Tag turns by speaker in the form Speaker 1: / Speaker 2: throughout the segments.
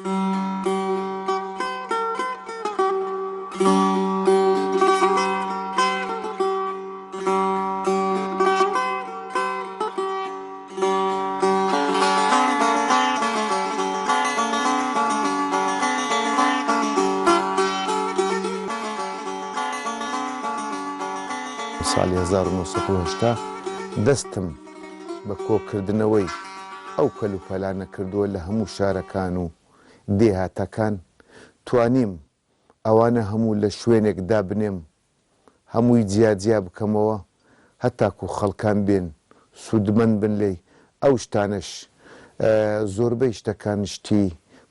Speaker 1: ساڵی 1970 دەستم بە کۆکردنەوەی ئەو کەلوپەلانە کردووە لە هەموو شارەکان و دێهاتەکان توانیم ئەوانە هەموو لە شوێنێکدا بنێم هەمووی جیا بکەمەوە هەتاکو خەڵکان بێن سوودمەند بن لێی ئەو شتانش زۆربەی شتەکان شتی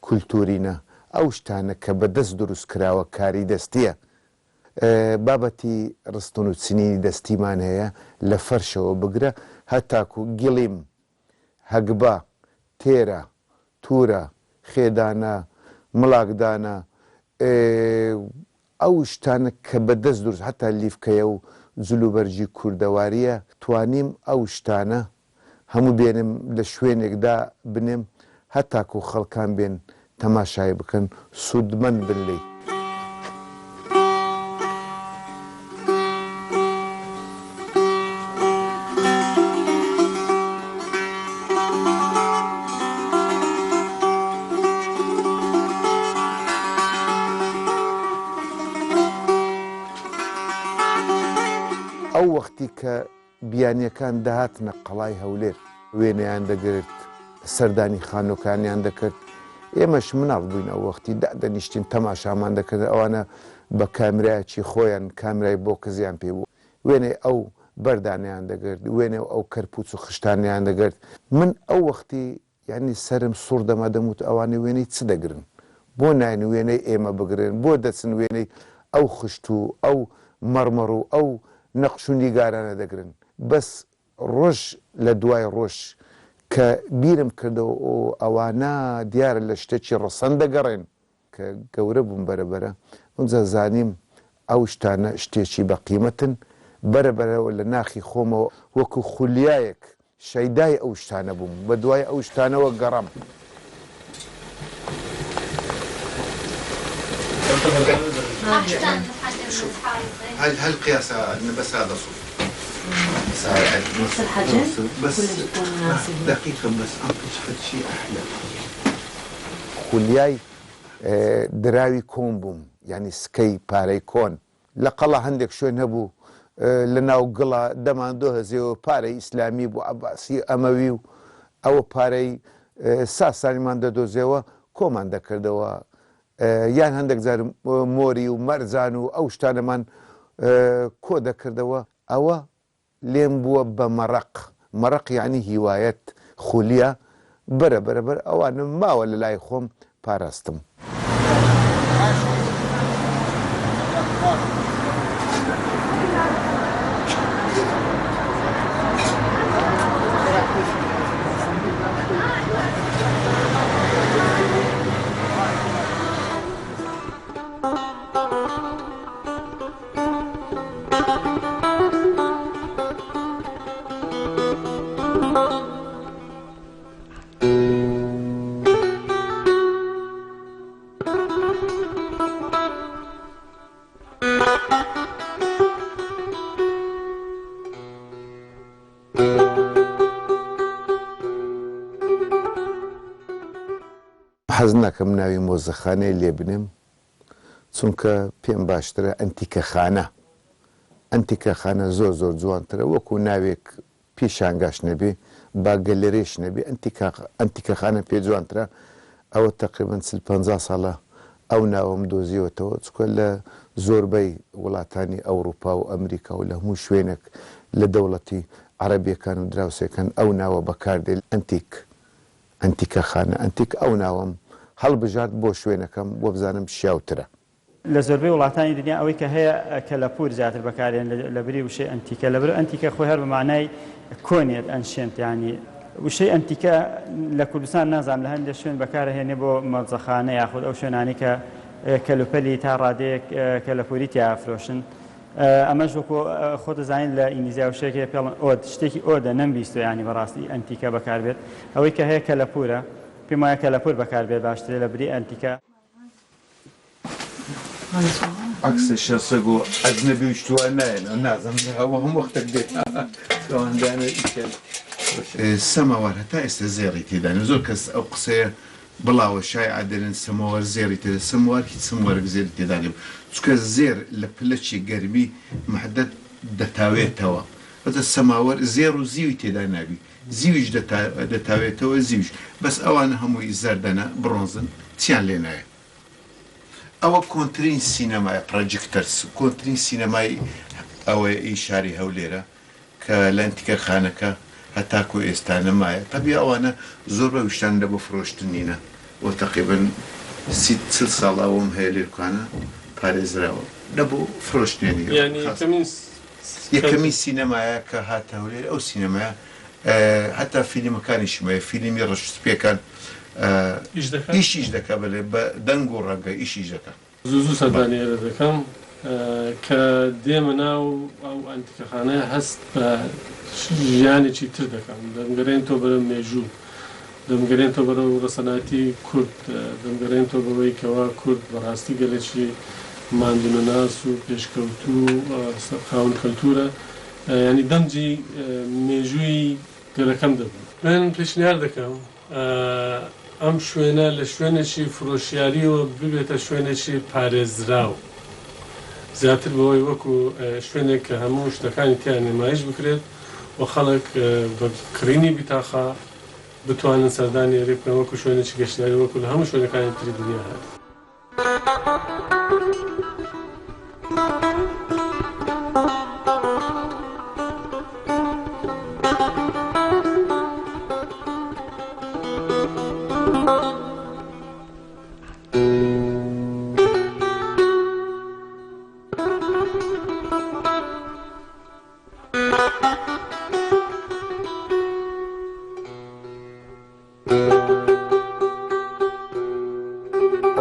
Speaker 1: کولتورینە ئەو شتانە کە بەدەست دروست کراوە کاری دەستیە بابەتی ڕستن و چنینی دەستیمان هەیە لە فەرشەوە بگرە هەتاکو گڵیم هەگبا تێرە تورە خێدانە مڵاکدانە ئەو شتانە کە بەدەست دروست هەتا لیفکەیە و جلوبەرجی کوردەواریە توانیم ئەو شتانە هەموو بێنم لە شوێنێکدا بنێم هەتاکو خەڵکان بێن تەماشای بکەن سوودمەند بن لێی ئەو وەختی کە بیانیەکان داهاتنە قەڵای هەولێر وێنەیان دەگرت سەردانی خانۆکانیان دەکرد ئێمەش مناڵ بووین ئەو وەختی دادەنیشتین تەماشامان دەکرد ئەوانە بە کامرایەکی خۆیان کامرای بۆ کەزیان پێ بوو وێنێ ئەو بەردانیان دەگرت وێنێ ئەو کەرپوچ و خشتانیان دەگرت من ئەو وەختی یعنی سرم سوڕ دەما دەموت ئەوانە وێنەی چ دەگرن بۆ ناین وێنەی ئێمە بگرن بۆ دەچن وێنەی ئەو خشت و ئەو مەرمەڕ و ئەو نەقش و نیگارانە دەگرن بەس ڕۆژ لە دوای ڕۆژ کە بیرم کردەوە ئەوانە دیارە لە شتێکی ڕەسەن دەگەڕێن کە گەورە بووم بەرەبەرە ئەوجا زانیم ئەو شتانە شتێکی بە قیمەتن بەرەبەرەوە لە ناخی خۆمەوە وەکو خولیایەک شەیدای ئەو شتانە بووم بە دوای ئەو شتانەوە گەڕام
Speaker 2: هل قياس بس هذا صوت بس دقيقة بس أنقذ شيء أحلى
Speaker 1: خولیای دراوی کۆن بووم یعنی سکەی پارەی کۆن لە قەڵا هەندێک شوێن هەبوو لە ناو گڵا دەمان دۆهەزێەوە پارەی ئیسلامی بوو عەباسی ئەمەوی و ئەوە پارەی ساسانیمان دەدۆزێەوە کۆمان دەکردەوە یان هەندێک جار مۆری و مەرزان و ئەو شتانەمان کۆ دەکردەوە ئەوە لێم بووە بە مەڕق یعنی هیوایەت خولیە بەرەبەر ئەوانم ماوە لە لای خۆم پاراستم حەز ناکەم ناوی مۆزەخانەی لێ بنێم چونکە پێم باشترە ئەنتیکەخانە زۆر جوانترە وەکو ناوێک پیشانگاش نەبێ با گەلەرێش نەبێ ئەنتیکەخانە پێ جوانترە ئەوە تقریباً 50 ساڵە ئەو ناوەم دۆزیوەتەوە چکە لە زۆربەی وڵاتانی ئەوروپا و ئەمریکا و لە هەموو شوێنێک لە دەوڵەتی عەرەبیەکان و دراوسەکان ئەو ناوە بەکاردێت ئەنتیکەخانە ئەنتیک ئەو ناوەم هەڵبژارد بۆ شوێنەکەم بۆ بزانم شیاوترە
Speaker 3: لە زۆربەی وڵاتانی دنیا ئەوەی کە هەیە کە لە پور زیاتر بەکارێن لە بری وشەی ئەنتیکە لەبەر ئەنتیکە خۆی هەر بە مانای کۆنێت ئەنشێنت ینی وشەی ئەنتیکە لە کوردستان نازانم لە هەندێک شوێن بەکارهێنێ بۆ مەرجەخانە یاخود ئەو شوێنانی کە کەلوپەلی تا ڕادەیەک کە لە پوری تیا ئافرۆشن ئەمەش وەکو خۆ دەزانین لە ئینگلیزی وشەیەکی پێڵن ئۆد شتێکی ئۆدە نەمبیستۆ ینی بەڕاستی ئەنتیکە بەکاربێت ئەوەی کە هەیە کە لە پورە پێم وایە کەلەپور بەکاربێت باشترێ لە بری ئەنتیکە.
Speaker 1: عکس شەسەگ و ئەجنەبی و شتووان نایەن نازم ئەوە هەموو وەختێک دێت ئەوەندانە ئیکەن سەماوار هەتا ئێستا زێڕی تێدانە زۆر کەس ئەو قسەیە بڵاوە شای عادەرن سەماوار زێڕی تێدا سەماوار هیچ سەماوارێک زێری تێدانێ چونکە زێر لە پلەچی گەرمی محدەد دەتاوێتەوە بەتە سەماوەر زێر و زیوی تێدا نابی زیویش دەتاوێتەوە زیویش بەس ئەوانە هەمووی زەردەنە بڕۆنزن چیان لێ نایە ئەوە کۆنترین سینەمای پڕۆجێکتەرس کۆنترین سینەمای ئەوەی شاری هەولێرە کە لە ئەنتیکە خانەکە هەتاکو ئێستا نەمایە تەبی ئەوانە زۆر بە وشتان لە بۆ فرۆشتن نینە بۆ تەقریبەن 30 ساڵ ئەوەم هەیە لێرکوانە پارێزراوە لە بۆ فرۆشتێنی یەکەمی سینەمایە کە هاتە هەولێر ئەو سینەمایە هەتا فیلمەکانیشمایە فیلمی ڕەشتپێکان ئیشیش دەکە بەێ بە دەنگ و ڕەگە ئیشیش دەکە
Speaker 4: زوو سەردانیێرە دەکەم کە دێمە ناو ئەو ئەنتیکەخانەیە هەست بە ژیانێکی تر دەکەم دەمگەرێن تۆ بەرە مێژوو دەمگەرێن تۆ بەرە ڕەسەناتی کورد دەمگەرێن تۆ بەوەی کەوا کورد بەڕاستی گەلێکی ماندونەناس و پێشکەوتوو خاون کەلتورە ینی دەمجی مێژووی گەلەکەم دەبوو من پێشنیار دەکەم ئەم شوێنە لە شوێنێکی فرۆشیاریەوە ببێتە شوێنێکی پارێزراو زیاتر بەوەی وەکو شوێنێک کە هەموو شتەکانی تیان نمایش بکرێت و خەڵک بە کڕینی بیتاخا بتوانن سەردانی ئێرە بکەن وەکو شوێنێکی گەشتیاری وەکو لە هەموو شوێنەکانی تری دنیا هات.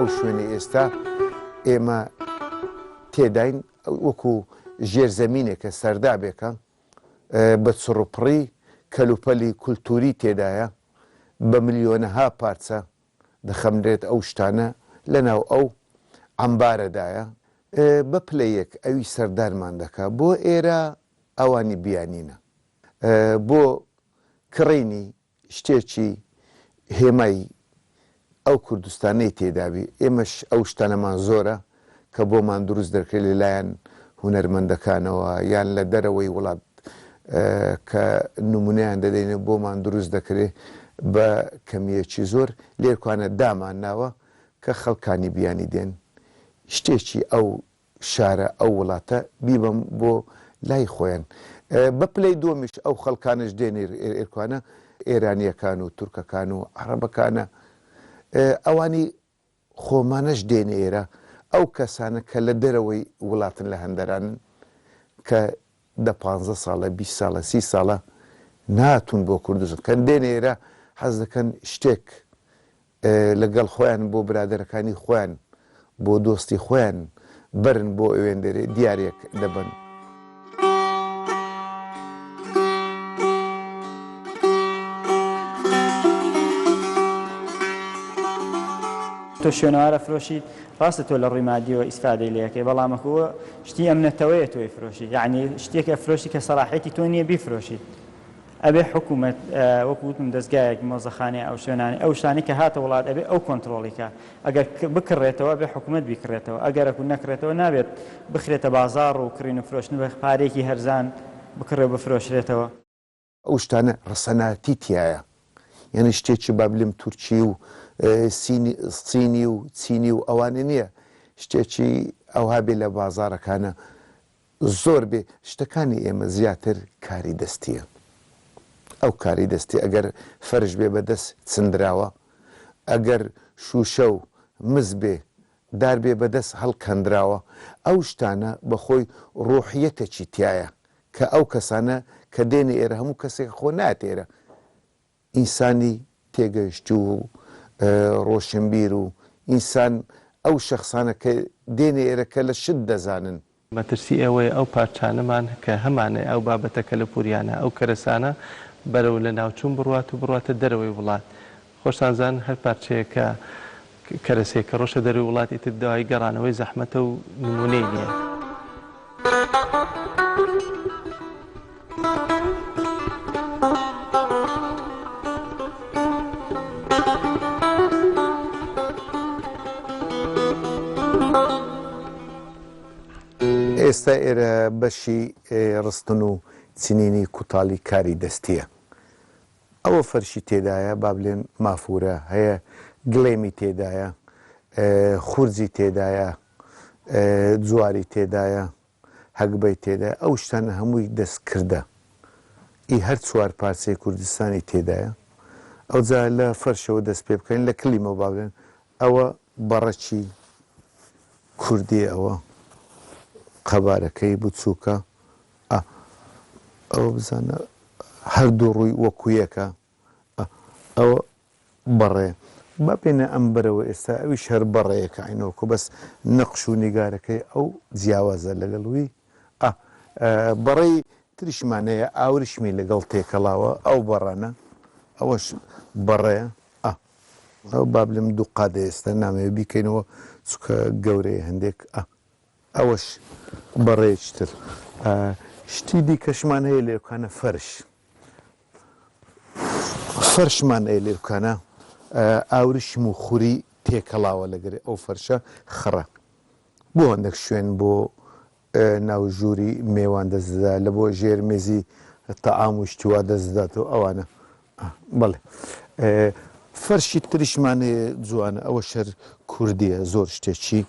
Speaker 1: ئەو شوێنی ئێستا ئێمە تێداین وەکو ژێرزەمینێکە سەردا بێکە بە چڕوپڕی کەلوپەلی کولتوری تێدایە بە ملیۆنەها پارچە دەخەمرێت ئەو شتانە لەناو ئەو ئەمبارەدایە بە پلەیەک ئەوی سەردارمان دەکا بۆ ئێرە ئەوانی بیانینە بۆ کڕینی شتێکی هێمای ئەو کوردستانەی تێدابی ئێمەش ئەو شتانەمان زۆرە کە بۆمان دروست دەکرێت لەلایەن هونەرمەندەکانەوە یان لە دەرەوەی وڵات کە نمونەیان دەدەینە بۆمان دروست دەکرێت بە کەمیەکی زۆر لێرکوانە دامان ناوە کە خەڵکانی بیانی دێن شتێکی ئەو شارە ئەو وڵاتە بیبم بۆ لای خۆیان بە پلەی دۆمیش ئەو خەڵکانش دێنێ ئێرکوانە ئێرانیەکان و تورکەکان و عەرەبەکانە ئەوانی خۆمانەش دێنێ ئێرە ئەو کەسانە کە لە دەرەوەی وڵاتن لە هەندەرانن کە 15 ساڵە 20 ساڵە 30 ساڵە ناتون بۆ کوردستان کە دێنێ ئێرە حەز دەکەن شتێک لەگەڵ خۆیان بۆ برادەرەکانی خۆیان بۆ دۆستی خۆیان برن بۆ ئەوێندەرێ دیارێک دەبن.
Speaker 3: تۆ شوێنەوارە فرۆشیت ڕاستە تۆ لە ڕووی مادیەوە ئیسفادەی لەکەی بەڵامەکەوە شتی ئەمنەتەوەیە تۆی فرۆشی یعنی شتێکە فرۆشی کە سەلاحێتی تۆ نییە بیفرۆشیت ئەبێ حکوومەت وەکوتم دەستگایەک مۆزەخانەیە ئەو شوێنانی ئەو شتانی کە هاتە وڵات ئەبێ ئەو کۆنتترۆلیکە ئەگەر بکڕێتەوە بێ حکوومەت بیکڕێتەوە ئەگەرەکو نەکرێتەوە نابێت بخرێتە بازاڕ و کڕین و فرۆشتن بە پارێکی هەرزان بکڕێ بفرۆشرێتەوە
Speaker 1: ئەو شتانە ڕەسەناتی تایە یعنی شتێکی بابلم تورکی و سینی و چینی و ئەوانە نییە شتێکی ئەوها بێ لە بازارەکانە زۆر بێ شتەکانی ئێمە زیاتر کاری دەستیە ئەو کاری دەستی ئەگەر فەرش بێ بەدەست چندراوە ئەگەر شوشە و مز بێ دار بێ بەدەست هەڵکەندراوە ئەو شتانە بەخۆی ڕۆحیەتێکی تایە کە ئەو کەسانە کە دێنێ ئێرە هەموو کەسێک خۆ ناتێرە ئینسانی تێگەیشت و ڕۆشنبیر و ئینسان ئەو شەخصانە کە دێنێ ئێرەکە لە شت دەزانن
Speaker 5: مەترسی ئەوەیە ئەو پارچانەمان کە هەمانە ئەو بابەتەکە لە پوریانە ئەو کەرەسانە بەرەو لە ناوچوون بڕوات و بڕاتە دەرەوەی وڵات خۆشتانزان هەر پارچەیەکە کەرەسێک کە ڕۆژە دەروی وڵاتی تر داوای گەڕانەوەی زەحمەتە و نمونەی نییە.
Speaker 1: ئێستا ئێرە بەشی ڕستن و چنینی کوتاڵی کاری دەستیە. ئەوە فەرشی تێدایە با بڵێن مافورە هەیە، گڵێمی تێدایە، خورجی تێدایە، جواری تێدایە، هەگبەی تێدایە، ئەو شتانە هەمووی دەستکردە. ئی هەر چوار پارچەی کوردستانی تێدایە. ئەو جا لە فەرشەوە دەست پێ بکەین لە کلیمە با بڵێن ئەوە بەڕەچی کوردی ئەوە قەبارەکەی بچووکە ئەوە بزانە هەردوو ڕووی وەکویەکە ئەوە بەڕێ با پێێنە ئەم بەرەوە ئێستا ئەویش هەر بەڕێیەکە عینەوەکە بەس نەقش و نیگارەکەی ئەو جیاوازە لەگەڵوی بەڕێی تریشمانەیە ئاوریشمی لەگەڵ تێکەڵاوە ئەو بەڕانە ئەوەش بەڕێە ئەو با بڵێم دوو قادە ئێستا نامەوێت بیکەینەوە چکە گەورەیە هەندێک ئەوەش بەڕێیەکتر. شتی دیکەشمان هەیە لێرکانە فەرشمان هەیە لێرکانە ئاوریشم و خوری تێکەڵاوە لەگەر ئەو فەرشە خڕە بۆ هەندێک شوێن بۆ ناوژووری میێوان دەستدا لە بۆ ژێر مێزی تەعام و شتیوا دەستداتەوە ئەوانە بەڵێ فەرشی تریشمان هەیە جوانە ئەوە شەر کوردیە زۆر شتێکی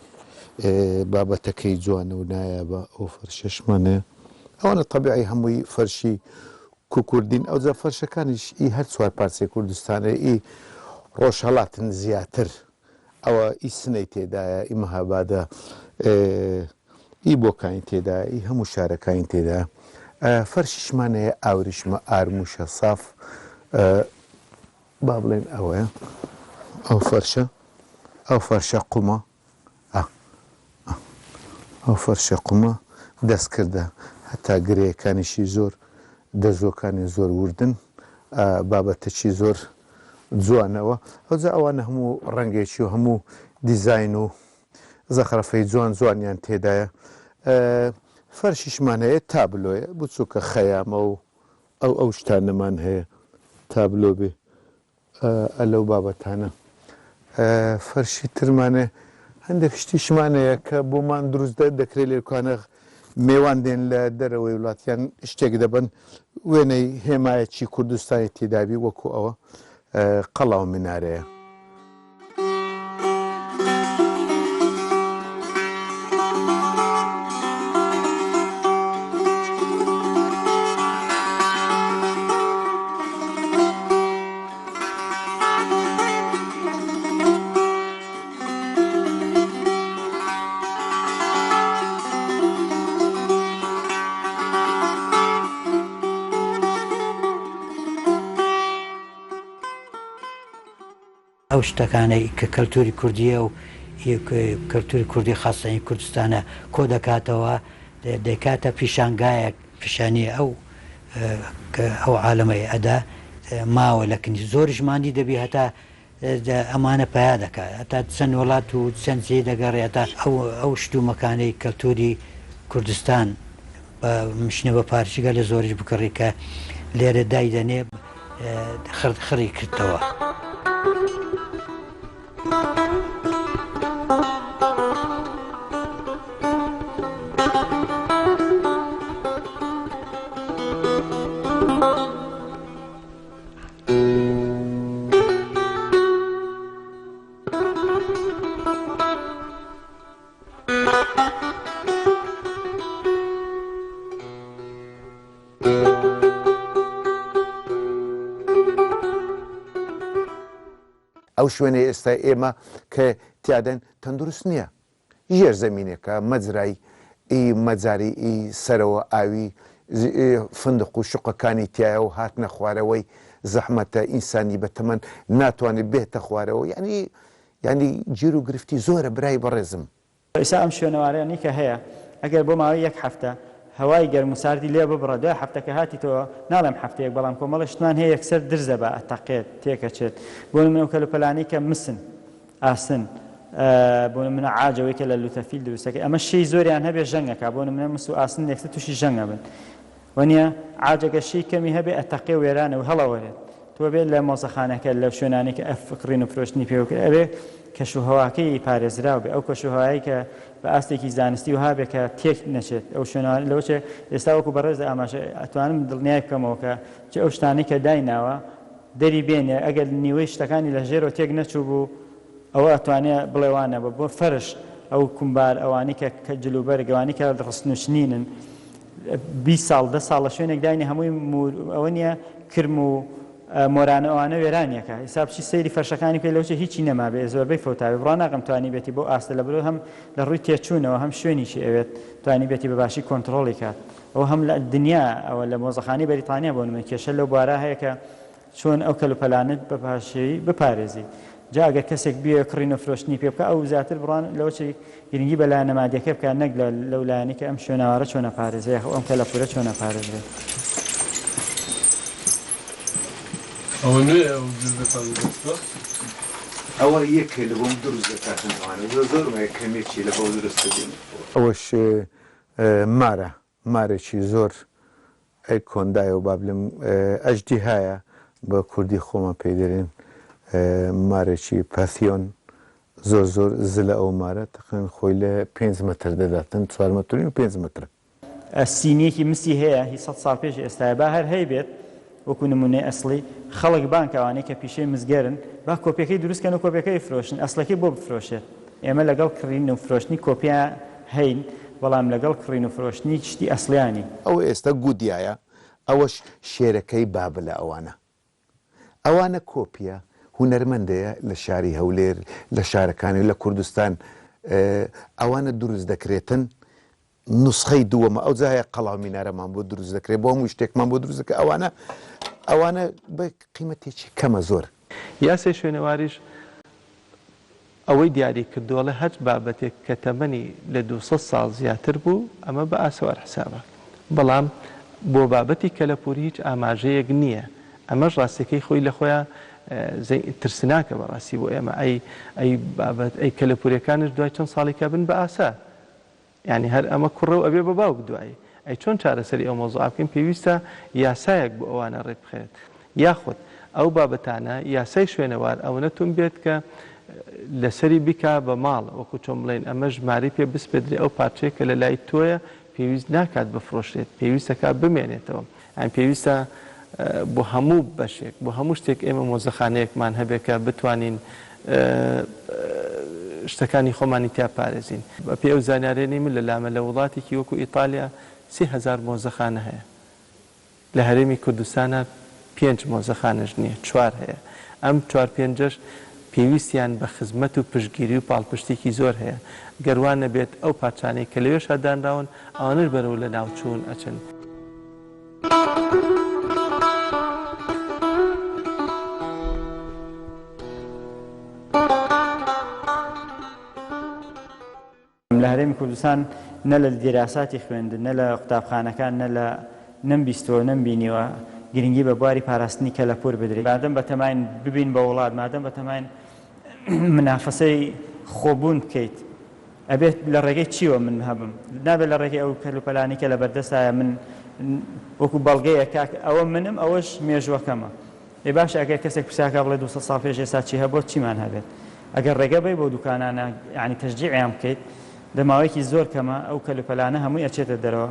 Speaker 1: بابەتەکەی جوانە و نایە بە ئەو فەرشەشمانەیە ئەوانە تەبیعی هەمووی فەرشی کوردین ئەو جا فەرشەکانیش ئی هەر چوار پارچەی کوردستانە ئی ڕۆژهەڵاتن زیاتر ئەوە ئی سنەی تێدایە ئی مەهابادە ئی بۆکانی تێدایە ئی هەموو شارەکانی تێدایە فەرشیشمانەیە ئاوریشمە ئارموشە ساف با بڵێن ئەوەیە ئەو فەرشە قومە ئەو فەرشە قومە دەستکردە هەتا گرەیەکانیشی زۆر دەزۆکانی زۆر وردن بابەتەکی زۆر جوانەوە ئەوجا ئەوانە هەموو ڕەنگێکی و هەموو دیزاین و زەخرەفەی جوانیان تێدایە. فەرشیشمان هەیە تابلۆیە بچووکە خەیامە و ئەو شتانەمان هەیە تابلۆ بێ ئەلەو بابەتانە. فەرشی ترمانێ هەندێک شتیشمانەیە کە بۆمان دروست دەکرێت لێرکانە میێوان دێن لە دەرەوەی وڵاتیان شتێک دەبن وێنەی هێمایەکی کوردستانی تێدابی وەکو ئەوە قەڵاو منارەیە.
Speaker 6: ئەو شتەکانەی کە کەلتوری کوردیە و کەلتوری کوردی خاستانی کوردستانە کۆ دەکاتەوە دەکاتە پیشانگایەک پیشانی ئەو عالەمەی ئەدا ماوە لەکنی زۆر ژمانی دەبی هەتا ئەمانە پیا دەکات هەتا چەند وڵات و چەند جێ دەگەڕێتە ئەو شتومەکانەی کەلتوری کوردستان مشنە بە پارچگە لە زۆریش بکڕی کە لێرە دایدەنێ خڕی کردەوە.
Speaker 1: ئەو شوێنەی ئێستا ئێمە کە تیادەن تەندروست نییە ژێر زەمینێکە مەجرای مەجاری سەرەوە ئاوی فندق و شوقەکانی تایە و هاتنە خوارەوەی زەحمەتە ئینسانی بەتەمەن ناتوانێت بێتە خوارەوە ینی گیر و گرفتی زۆرە برای بەڕێزم.
Speaker 3: ئێستا ئەم شوێنەوارەیانی کە هەیە ئەگەر بۆ ماوەی یەک هەفتە هەوای گەرم و ساردی لێ ببڕە دوای هەفتەکە هاتیتەوە ناڵێم هەفتەیەک بەڵام کۆمەڵە شتمان هەیە یەکسەر درزە بە ئەتەقێت تێکەچێت بۆ نمونە کەلوپەلانەی کە مسن ئاسن بۆ نمونە عاجەوەی کە لە لوتەفیل دروستەکە ئەمە شەی زۆریان هەبێ ژەنگەکە بۆ نمونە مس و ئاسن یەکسەر تووشی ژەنگە بن وەنیە عاجەکە شەی کەمی هەبێ ئەتەقێ وێرانە و هەڵەوەرێت تۆ بێت لە مۆزەخانەکە لەو شوێنانی کە ئەفکڕین و فرۆشتنی پێوەکە ئەبێ کەشوهەواکەی پارێزراو بێ ئەو کەشوهەوایی کە بە ئاستێکی زانستی وها بێ کە تێک نەچێت ئەو شوێنان لەوچێ ئێستا وەکو بەڕێز ئاماژە ئەتوانم دڵنیای بکەمەوە کە ئەو شتانی کە دایناوە دەری بێنێ ئەگەر نیوەی شتەکانی لە ژێرەوە تێک نەچوو بوو ئەوە ئەتوانێت بڵێوانە بۆ فەرش ئەو کومبار ئەوانی کە جلوبەرگەوانی کە ڕستنوشنینن 20 ساڵ 10 ساڵ لە شوێنێک داینی هەمووی ئەوە نیە کرم و مۆرانە ئەوانە وێرانیەکە حسابچی سەیری فەرشەکانی پێ لەوچە هیچی نەمابێ زۆربەی فەوتاوی بڕا ناقم توانی بێتی بۆ ئاستە لە بەرەوە هەم لە ڕووی تێچوونەوە هەم شوێنیشی ئەوێت توانی بێتی بەباشی کۆنتترۆڵی کات ئەو هەم لە دنیا ئەوە لە مۆزەخانی بەریتانیا بۆ نمە کێشە لەو بوارە هەیە کە چۆن ئەو کەلوپەلانت بە پاشەیی بپارێزی جا ئەگەر کەسێک بێ کڕین و فرۆشتنی پێ بکە ئەو زیاتر بڕان لەوچی گرنگی بە لایەنە مادیەکە بکە نەک لەو لایەنی کە ئەم شوێنەوارە چۆنە پارێزێ ئەم کەلەپورە چۆنە پارێزێت
Speaker 4: ئەوە نوێ ئەو دزدەتان
Speaker 1: ئەوە یەکێ لە بۆم دروست دەکاتنەوانە زۆر کەمێکی لە بۆ دروستە دێن ئەوەش مارێکی زۆر ئەی کۆندایە و بابلم ئەجدی هایە بە کوردی خۆمان پێی دەرێن مارێکی پەسیۆن زۆر زلە ئەو مارە تقریباً خۆی لە 5 متر دەداتن 4 متر و 5 متر
Speaker 3: سینیەکی مسی هەیە هی 100 ساڵ پێش ئێستاە با هەر هەی بێت وەکو نمونەی ئەسڵی خەڵک بانکەوانەی کە پیشەی مزگەرن با کۆپیەکەی دروستکەن و کۆپیەکەی فرۆشن ئەسڵەکەی بۆ بفرۆشێت ئێمە لەگەڵ کڕین و فرۆشتنی کۆپیا هەین بەڵام لەگەڵ کڕین و فرۆشتنی شتی ئەسڵیانی
Speaker 1: ئەو ئێستا گودایە ئەوەش شێرەکەی بابلە ئەوانە کۆپیە هونەرمەندەیە لە شاری هەولێر لە شارەکانی لە کوردستان ئەوانە دروست دەکرێتن نسخەی دووەمە ئەو جاهەیە قەڵاو مینارەمان بۆ دروست دەکرێت بۆ هەموو شتێکمان بۆ دروست دەکە ئەوانە بە قیمەتێکی کەمە زۆر
Speaker 5: یاسای شوێنەواریش ئەوەی دیاری کردووەڵە هەر بابەتێک کە تەمەنی لە 200 ساڵ زیاتر بوو ئەمە بە ئاسەوار حسابە بەڵام بۆ بابەتی کەلەپوری هیچ ئاماژەیەک نییە ئەمەش ڕاستەکەی خۆی لە خۆیان ترسناکە بەڕاستی بۆ ئێمە ئەی بابەت ئەی کەلەپوریەکانش دوای چەند ساڵێکە بن بە ئاسا یعنی هەر ئەمە کوڕە و ئەبێ بە باوک دوایی ئەی چۆن چارەسەری ئەو مۆزوع بکەین پێویستە یاسایەک بۆ ئەوانە ڕێک بخێت یاخود ئەو بابەتانە یاسای شوێنەوار ئەوەنەتون بێت کە لەسەری بیکا بە ماڵ وەکو چۆن بڵێن ئەمە ژماری پێ بسپێدرێ ئەو پارچەیە کە لە لای تۆیە پێویست ناکات بفرۆشرێت پێویستەکە بمێنێتەوە ئەم پێویستە بۆ هەموو بەشێک بۆ هەموو شتێک ئێمە مۆزەخانەیەکمان هەبێت کە بتوانین شتەکانی خۆمانی تیا پارێزین بە پێ ئەو زانیارێنی من لە لامە لە وڵاتێکی وەکو ئیتالیا 30,000 مۆزەخانە هەیە لە هەرێمی کوردستانە 5 مۆزەخانەش نییە 4 هەیە ئەم 4-5ش پێویستیان بە خزمەت و پشتگیری و پاڵپشتێکی زۆر هەیە گەروان نەبێت ئەو پارچانەی کە لەوێ شادانراون ئەوانش بەرەو لە ناوچوون ئەچن.
Speaker 3: لە هەرێمی کوردستان نە لە دیراساتی خوێندن نە لە قوتابخانەکان نە لە نەمبیستەوە نەمبینیوە گرنگی بە بواری پاراستنی کەلەپور بدرێت مادەم بە تەماین ببین بە وڵات مادەم بە تەماین منافەسەی خۆبوون بکەیت ئەبێت لە ڕێگەی چیوە من هەبم نابێت لە ڕێگەی ئەو کەلوپەلانی کە لە بەردەستایە من وەکو بەڵگەیە کاک ئەوە منم ئەوەش مێژوەکەمە ێ باش ئەگەر کەسێک پرسیاکە بڵێ 200 ساڵ پێش ئێستا چی هەبوو چیمان هەبێت ئەگەر ڕێگە بێ بۆ دوکانانە یعنی تەشجیعیان بکەیت دەماوەیەکی زۆر کەمە ئەو کەلوپەلانە هەمووی ئەچێتە دەرەوە.